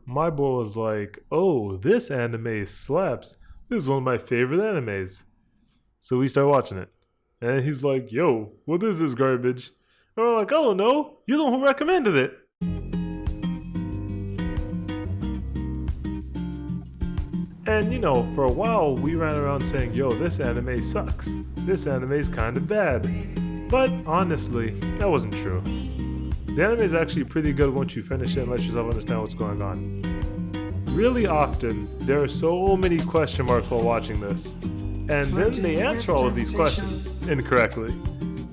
my boy was like, "Oh, this anime slaps. This is one of my favorite animes." So we start watching it, and he's like, "Yo, what is this garbage?" And we're like, "Oh no, you're the one who recommended it." And for a while we ran around saying, "Yo, this anime sucks. This anime is kind of bad." But honestly, that wasn't true. The anime is actually pretty good once you finish it and let yourself understand what's going on. Really often, there are so many question marks while watching this, and then they answer all of these questions incorrectly.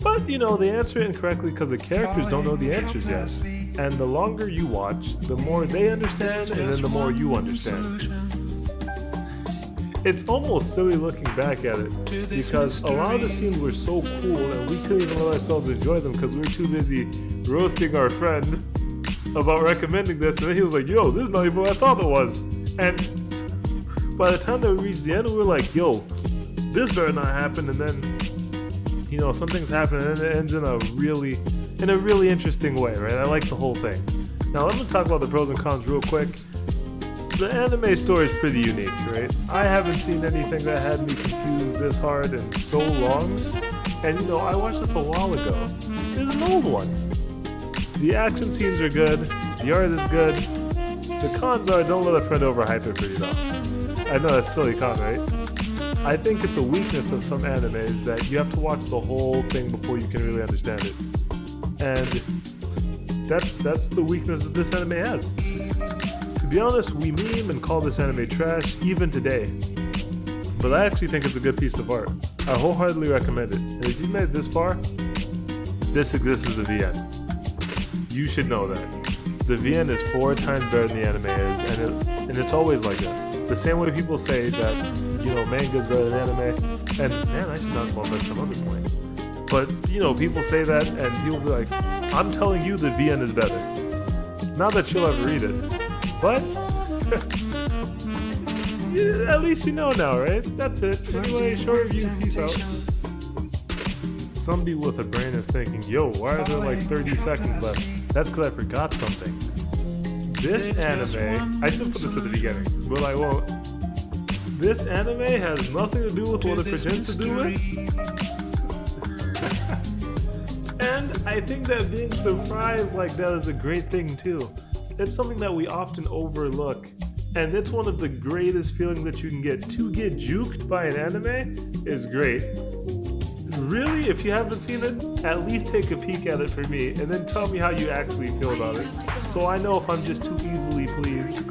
But they answer it incorrectly because the characters don't know the answers yet. And the longer you watch, the more they understand, and then the more you understand. It's almost silly looking back at it, because a lot of the scenes were so cool and we couldn't even let ourselves enjoy them because we were too busy roasting our friend about recommending this, and then he was like, "Yo, this is not even what I thought it was." And by the time that we reached the end, we were like, "Yo, this better not happen," and then something's happening and it ends in a really interesting way, right? I like the whole thing. Now let me talk about the pros and cons real quick. The anime story is pretty unique, right? I haven't seen anything that had me confused this hard in so long. And I watched this a while ago. This is an old one. The action scenes are good, the art is good. The cons are, don't let a friend overhype it for you though. I know that's a silly con, right? I think it's a weakness of some animes that you have to watch the whole thing before you can really understand it. And that's the weakness that this anime has. To be honest, we meme and call this anime trash even today. But I actually think it's a good piece of art. I wholeheartedly recommend it. And if you've made it this far, this exists as a VN. You should know that. The VN is 4 times better than the anime is, and it's always like that. The same way people say that, manga is better than anime, and man, I should not go on that some other point. But, people say that, and people be like, "I'm telling you the VN is better." Not that you'll ever read it, but yeah, at least you know now, right? That's it. Anyway, short review, peace out. Somebody with a brain is thinking, "Yo, why are there like 30 seconds left?" That's because I forgot something. This anime, I should put this at the beginning, but I won't. This anime has nothing to do with what it pretends to do with. And I think that being surprised like that is a great thing too. It's something that we often overlook. And it's one of the greatest feelings that you can get. To get juked by an anime is great. Really, if you haven't seen it, at least take a peek at it for me, and then tell me how you actually feel about it, so I know if I'm just too easily pleased